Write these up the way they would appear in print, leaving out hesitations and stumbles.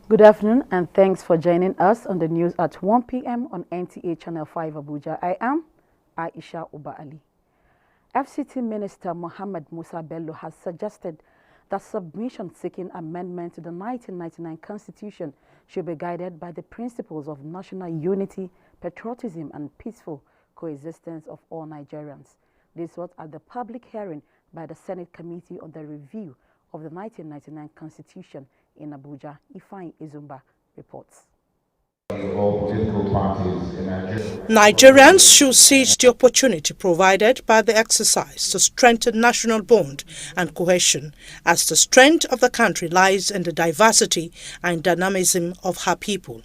Good afternoon and thanks for joining us on the news at 1 p.m. on NTA Channel 5 Abuja. I am Aisha Uba Ali. FCT Minister Mohammed Musa Bello has suggested that submission seeking amendment to the 1999 Constitution should be guided by the principles of national unity, patriotism and peaceful coexistence of all Nigerians. This was at the public hearing by the Senate Committee on the Review of the 1999 Constitution in Abuja. Ifeanyi Izumba reports. Nigerians should seize the opportunity provided by the exercise to strengthen national bond and cohesion, as the strength of the country lies in the diversity and dynamism of her people.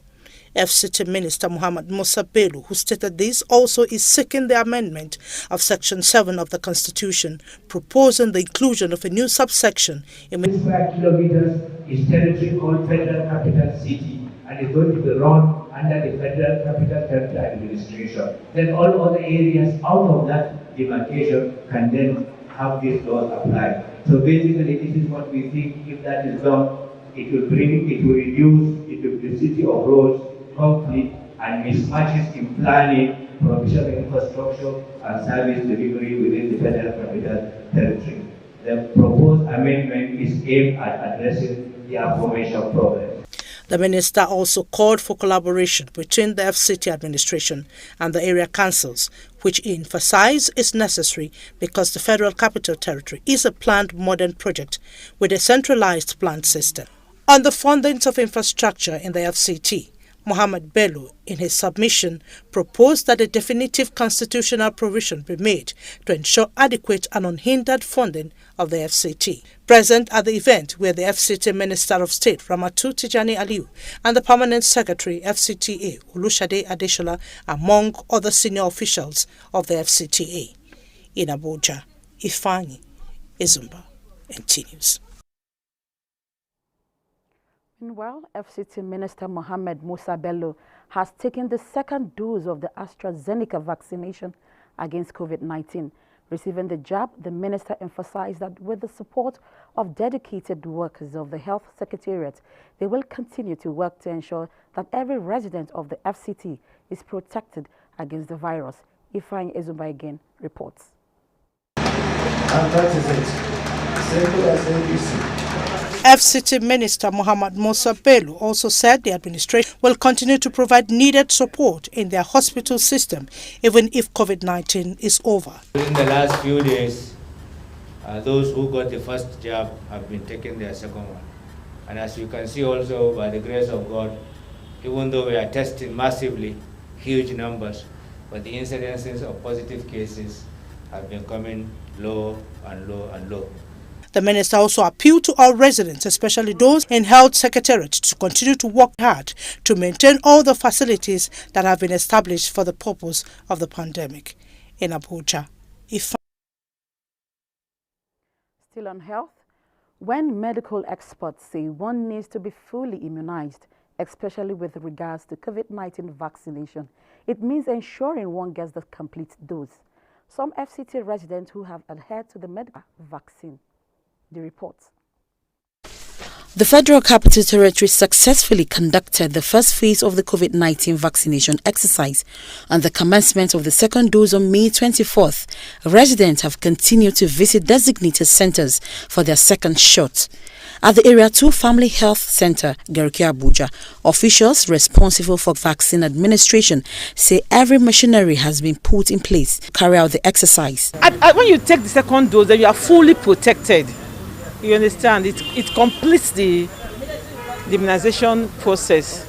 FCT Minister Mohammed Musa Bello, who stated this, also is seeking the amendment of Section 7 of the Constitution, proposing the inclusion of a new subsection in 5 kilometers is territory called Federal Capital City, and is going to be run under the Federal Capital Territory Administration. Then all other areas out of that demarcation can then have these laws applied. So basically, this is what we think. If that is done, it will reduce the duplicity of roads, conflict, and mismatches in planning, provision of infrastructure, and service delivery within the Federal Capital Territory. The proposed amendment is aimed at addressing the aforementioned problems. The minister also called for collaboration between the FCT administration and the area councils, which he emphasized is necessary because the Federal Capital Territory is a planned modern project with a centralized plan system. On the fundings of infrastructure in the FCT, Mohammed Bello, in his submission, proposed that a definitive constitutional provision be made to ensure adequate and unhindered funding of the FCT. Present at the event were the FCT Minister of State Ramatu Tijani Aliu and the Permanent Secretary FCTA Olushade Adeshola, among other senior officials of the FCTA. In Abuja, Ifeanyi Izumba, NT News. Meanwhile, FCT Minister Mohammed Musa Bello has taken the second dose of the AstraZeneca vaccination against COVID-19. Receiving the jab, the minister emphasized that with the support of dedicated workers of the Health Secretariat, they will continue to work to ensure that every resident of the FCT is protected against the virus. Ifeanyi Izumba again reports. And that is it. Simple as ABC. FCT Minister Mohammed Musa Bello also said the administration will continue to provide needed support in their hospital system even if COVID-19 is over. In the last few days, those who got the first jab have been taking their second one. And as you can see also, by the grace of God, even though we are testing massively, huge numbers, but the incidences of positive cases have been coming low and low and low. The minister also appealed to all residents, especially those in health secretariats, to continue to work hard to maintain all the facilities that have been established for the purpose of the pandemic. In Abuja, Still on health, when medical experts say one needs to be fully immunized, especially with regards to COVID-19 vaccination, it means ensuring one gets the complete dose. Some FCT residents who have adhered to the medical vaccine. The reports. The Federal Capital Territory successfully conducted the first phase of the COVID-19 vaccination exercise and the commencement of the second dose on May 24th. Residents have continued to visit designated centers for their second shot. At the Area 2 Family Health Center, Garki Abuja, officials responsible for vaccine administration say every machinery has been put in place to carry out the exercise. When you take the second dose, then you are fully protected. You understand? It completes the immunization process.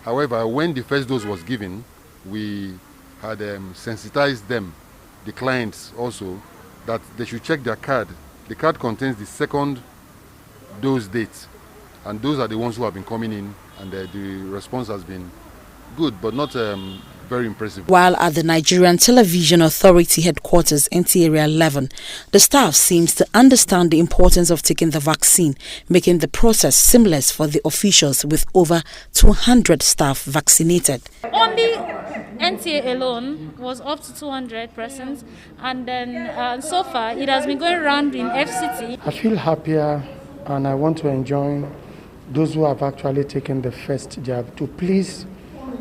However, when the first dose was given, we had sensitized them, the clients also, that they should check their card. The card contains the second dose date, and those are the ones who have been coming in, and the response has been good, but not very impressive. While at the Nigerian Television Authority headquarters, NT Area 11, the staff seems to understand the importance of taking the vaccine, making the process seamless for the officials with over 200 staff vaccinated. Only NTA alone was up to 200 persons, and then so far it has been going around in FCT. I feel happier and I want to enjoy those who have actually taken the first jab to please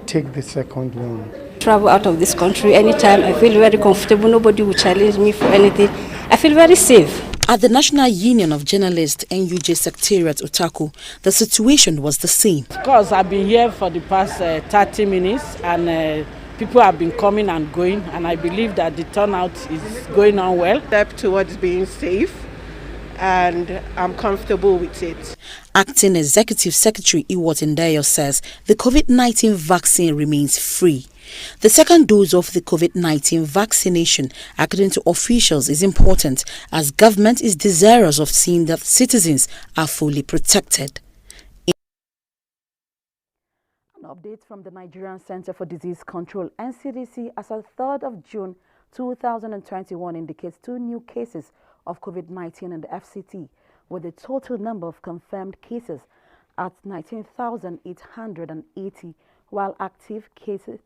take the second one. Travel out of this country anytime, I feel very comfortable. Nobody will challenge me for anything. I feel very safe. At the National Union of Journalists NUJ Secretariat Otaku, the situation was the same. Of course, I've been here for the past 30 minutes and people have been coming and going, and I believe that the turnout is going on well. Step towards being safe, and I'm comfortable with it. Acting Executive Secretary Iwot Ndayo says the COVID-19 vaccine remains free. The second dose of the COVID-19 vaccination, according to officials, is important as government is desirous of seeing that citizens are fully protected. An update from the Nigerian Center for Disease Control (NCDC) as of 3rd of June 2021 indicates 2 new cases of COVID-19 in the FCT, with the total number of confirmed cases at 19,880, while active cases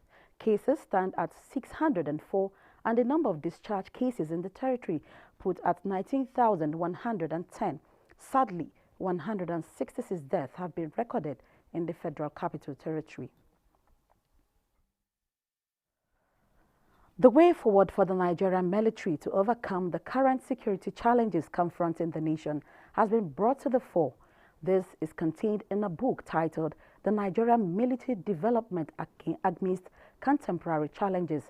stand at 604, and the number of discharged cases in the territory put at 19,110. Sadly, 166 deaths have been recorded in the Federal Capital Territory. The way forward for the Nigerian military to overcome the current security challenges confronting the nation has been brought to the fore. This is contained in a book titled The Nigerian Military Development Amidst Contemporary Challenges.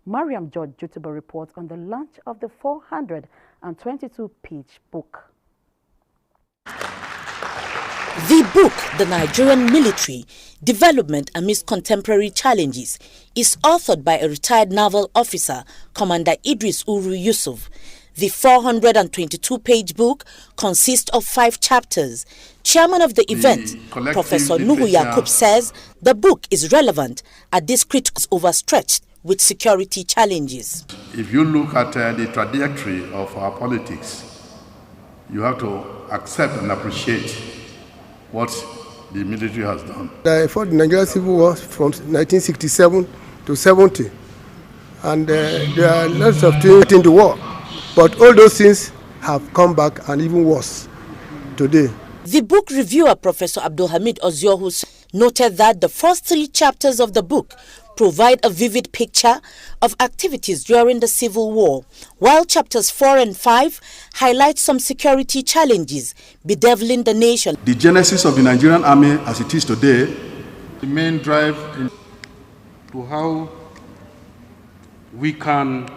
Mariam George Jutubo reports on the launch of the 422-page book. The book, The Nigerian Military Development Amidst Contemporary Challenges, is authored by a retired naval officer, Commander Idris Uru Yusuf. The 422-page book consists of 5 chapters. Chairman of the event, Professor Nuhu Yakub, says the book is relevant at this critical overstretched with security challenges. If you look at the trajectory of our politics, you have to accept and appreciate what the military has done. I fought the Nigerian Civil War from 1967 to 70, and there are lots of things in the war, but all those things have come back and even worse today. The book reviewer, Professor Abdulhamid Oziohu, noted that the first 3 chapters of the book provide a vivid picture of activities during the Civil War, while chapters 4 and 5 highlight some security challenges bedeviling the nation. The genesis of the Nigerian Army as it is today, the main drive to how we can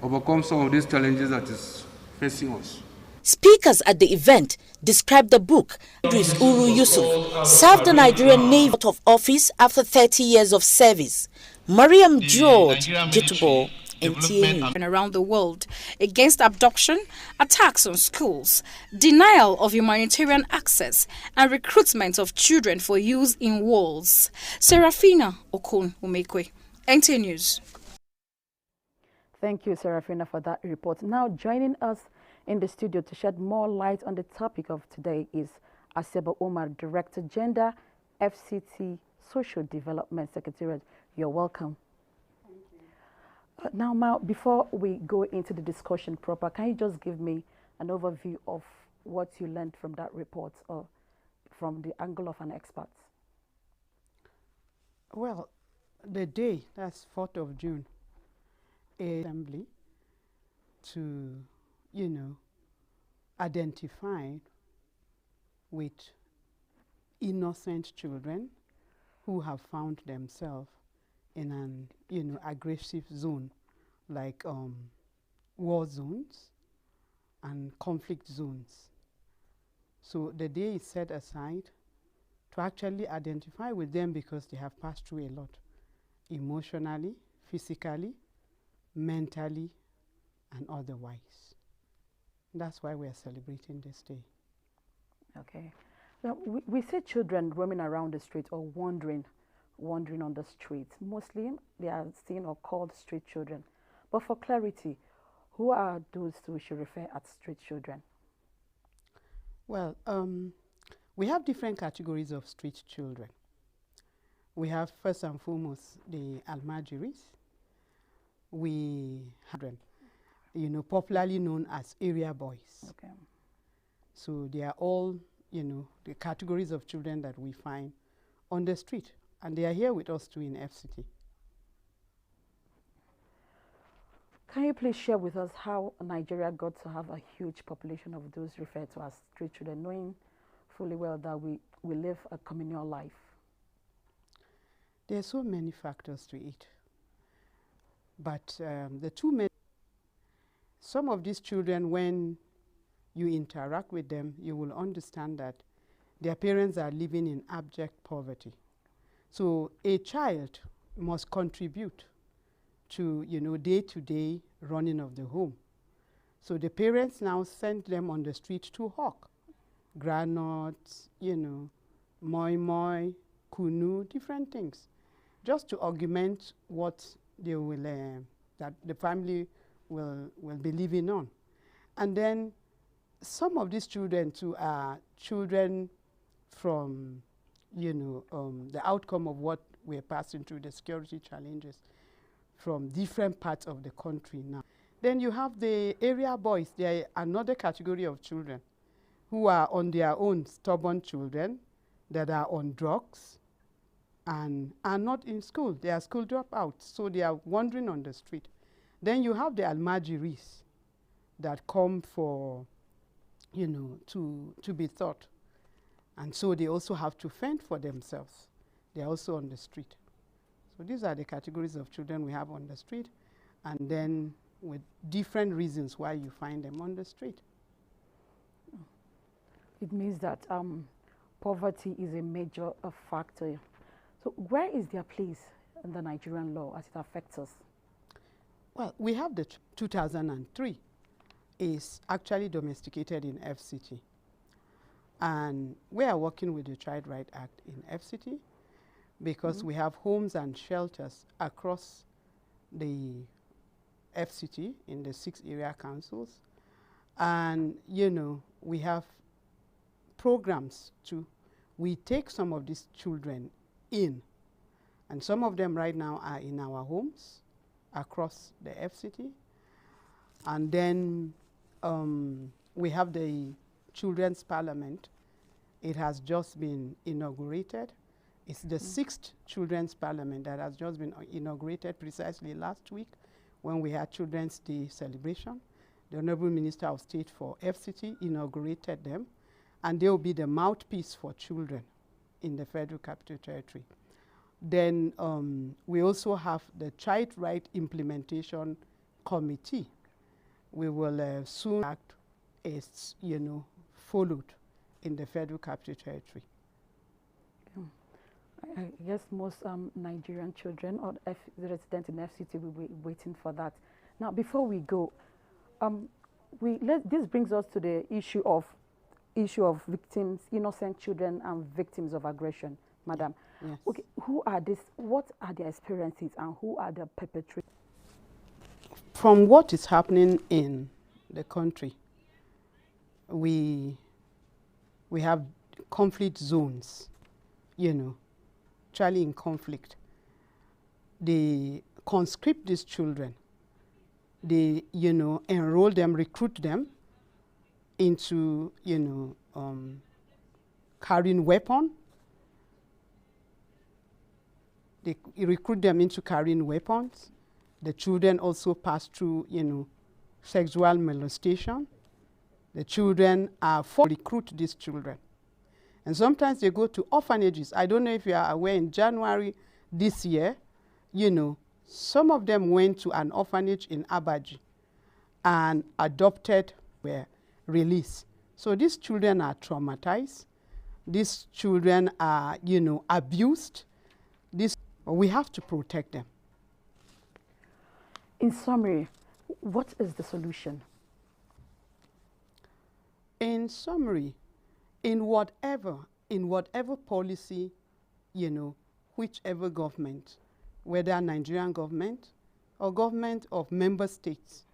overcome some of these challenges that is facing us. Speakers at the event described the book. Idris Uru Yusuf served the Nigerian Navy out of office after 30 years of service. Mariam George Jitubo, NTA. Around the world against abduction, attacks on schools, denial of humanitarian access, and recruitment of children for use in wars. Serafina Okun Umekwe, NTA News. Thank you, Serafina, for that report. Now joining us in the studio to shed more light on the topic of today is Aseba Omar, Director Gender, FCT Social Development Secretariat. You're welcome. Thank you. Now, before we go into the discussion proper, can you just give me an overview of what you learned from that report or from the angle of an expert? Well, the day, that's 4th of June, assembly to identify with innocent children who have found themselves in an aggressive zone like war zones and conflict zones. So the day is set aside to actually identify with them because they have passed through a lot, emotionally, physically, mentally, and otherwise. That's why we are celebrating this day. Okay. Now, we see children roaming around the street or wandering on the street. Mostly they are seen or called street children. But for clarity, who are those we should refer as street children? Well, we have different categories of street children. We have first and foremost the Almajiris. We have popularly known as area boys. Okay. So they are all the categories of children that we find on the street. And they are here with us too in FCT. Can you please share with us how Nigeria got to have a huge population of those referred to as street children, knowing fully well that we live a communal life? There are so many factors to it. But the two main, some of these children, when you interact with them, you will understand that their parents are living in abject poverty. So a child must contribute to, day-to-day running of the home. So the parents now send them on the street to hawk granuts, moi, kunu, different things, just to augment what they will, that the family will be living on. And then some of these children too are children from, the outcome of what we're passing through, the security challenges from different parts of the country now. Then you have the area boys. They are another category of children who are on their own, stubborn children that are on drugs and are not in school. They are school dropouts, so they are wandering on the street. Then you have the almajiris that come for, to be taught. And so they also have to fend for themselves. They are also on the street. So these are the categories of children we have on the street, and then with different reasons why you find them on the street. It means that poverty is a major factor. So where is their place in the Nigerian law as it affects us? Well, we have the 2003 is actually domesticated in FCT. And we are working with the Child Right Act in FCT because we have homes and shelters across the FCT in the 6 area councils. And, we have programs too. We take some of these children in, and some of them right now are in our homes across the FCT. And then we have the Children's Parliament. It has just been inaugurated. It's the 6th Children's Parliament that has just been inaugurated precisely last week when we had Children's Day celebration. The Honorable Minister of State for FCT inaugurated them, and they will be the mouthpiece for children in the Federal Capital Territory. Then we also have the Child Right Implementation Committee. We will soon act as, followed in the Federal Capital Territory. I guess most Nigerian children or the residents in FCT will be waiting for that. Now, before we go, this brings us to the issue of victims, innocent children and victims of aggression, Madam. Yes. Okay, who are these? What are their experiences and who are the perpetrators? From what is happening in the country, we have conflict zones, actually in conflict. They conscript these children. They, enroll them, recruit them into, carrying weapon. They recruit them into carrying weapons. The children also pass through, sexual molestation. The children are forced to recruit these children. And sometimes they go to orphanages. I don't know if you are aware, in January this year, some of them went to an orphanage in Abuja and adopted, were released. So these children are traumatized. These children are, abused. We have to protect them. In summary, what is the solution? In summary, in whatever policy, whichever government, whether Nigerian government or government of member states,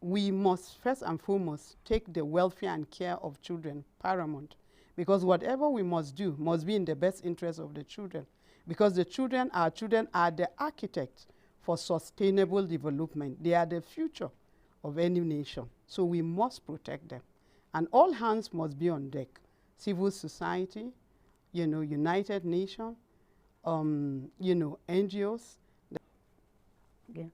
we must first and foremost take the welfare and care of children paramount, because whatever we must do must be in the best interest of the children, because the children are the architects for sustainable development. They are the future of any nation, so we must protect them. And all hands must be on deck civil society, United Nations, NGOs. Yeah.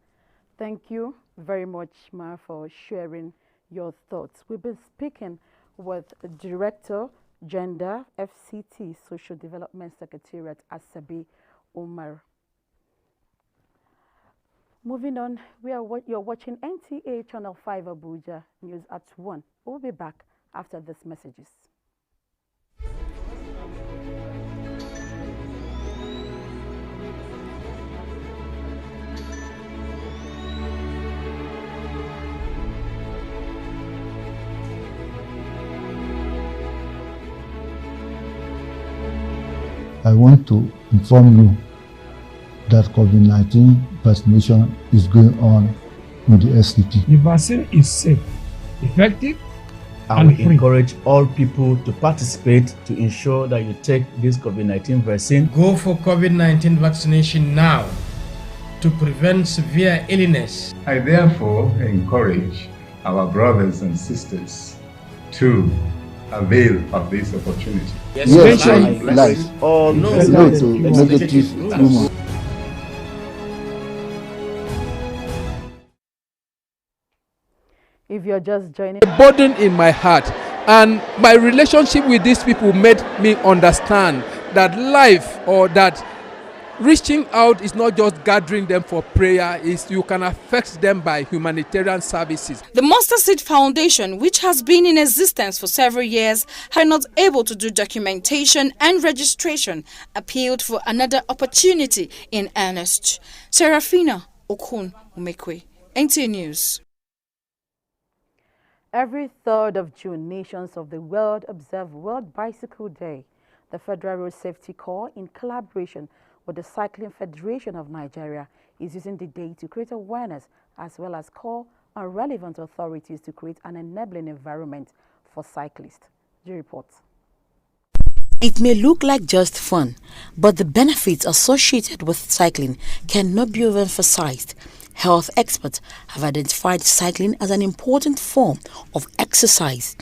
Thank you very much, Ma, for sharing your thoughts. We've been speaking with Director, Gender, FCT, Social Development Secretariat, Asabi Umar. Moving on, you're watching NTA Channel 5 Abuja News at 1. We'll be back after these messages. I want to inform you that COVID-19 vaccination is going on in the FCT. The vaccine is safe, effective, and free. Encourage all people to participate to ensure that you take this COVID-19 vaccine. Go for COVID-19 vaccination now to prevent severe illness. I therefore encourage our brothers and sisters to avail of this opportunity. Yes, like all no to negative rumors. If you're just joining, a burden in my heart, and my relationship with these people made me understand that life, or that reaching out, is not just gathering them for prayer, is you can affect them by humanitarian services. The Mustard Seed Foundation, which has been in existence for several years, had not able to do documentation and registration, appealed for another opportunity in earnest. Serafina Okun Umekwe, NT News. Every 3rd of June, nations of the world observe World Bicycle Day. The Federal Road Safety Corps, in collaboration with the Cycling Federation of Nigeria, is using the day to create awareness as well as call on relevant authorities to create an enabling environment for cyclists. The report. It may look like just fun, but the benefits associated with cycling cannot be overemphasized. Health experts have identified cycling as an important form of exercise.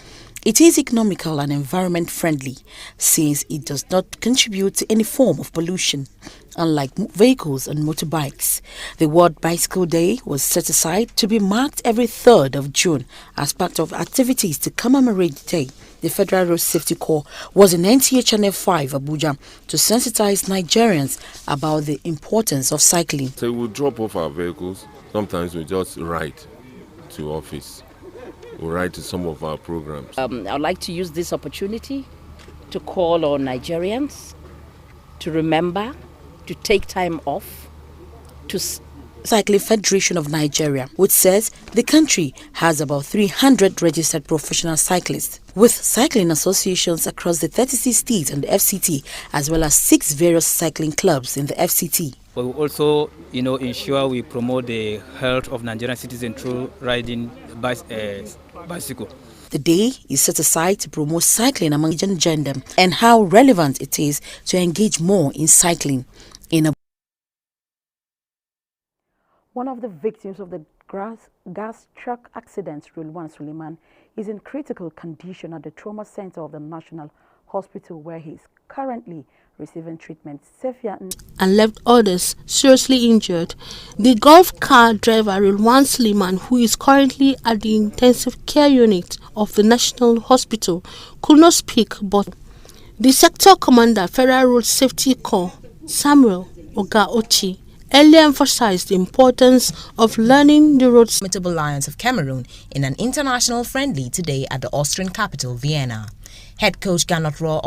It is economical and environment friendly since it does not contribute to any form of pollution, unlike vehicles and motorbikes. The World Bicycle Day was set aside to be marked every 3rd of June as part of activities to commemorate the day. The Federal Road Safety Corps was in NTA Channel 5 Abuja to sensitize Nigerians about the importance of cycling. So we drop off our vehicles. Sometimes we just ride to office. We ride to some of our programs. I'd like to use this opportunity to call on Nigerians to remember to take time off to Cycling Federation of Nigeria, which says the country has about 300 registered professional cyclists, with cycling associations across the 36 states and the FCT, as well as 6 various cycling clubs in the FCT. But we also, ensure we promote the health of Nigerian citizens through riding bicycle. The day is set aside to promote cycling among gender and how relevant it is to engage more in cycling. One of the victims of the gas truck accident, Rulwan Suleiman, is in critical condition at the trauma center of the National Hospital, where he is currently receiving treatment. And left others seriously injured. The golf car driver, Rulwan Suleiman, who is currently at the intensive care unit of the National Hospital, could not speak, but the sector commander, Federal Road Safety Corps, Samuel Ogaochi, earlier emphasized the importance of learning the roads. Formidable Lions of Cameroon in an international friendly today at the Austrian capital, Vienna. Head coach Gernot Rohr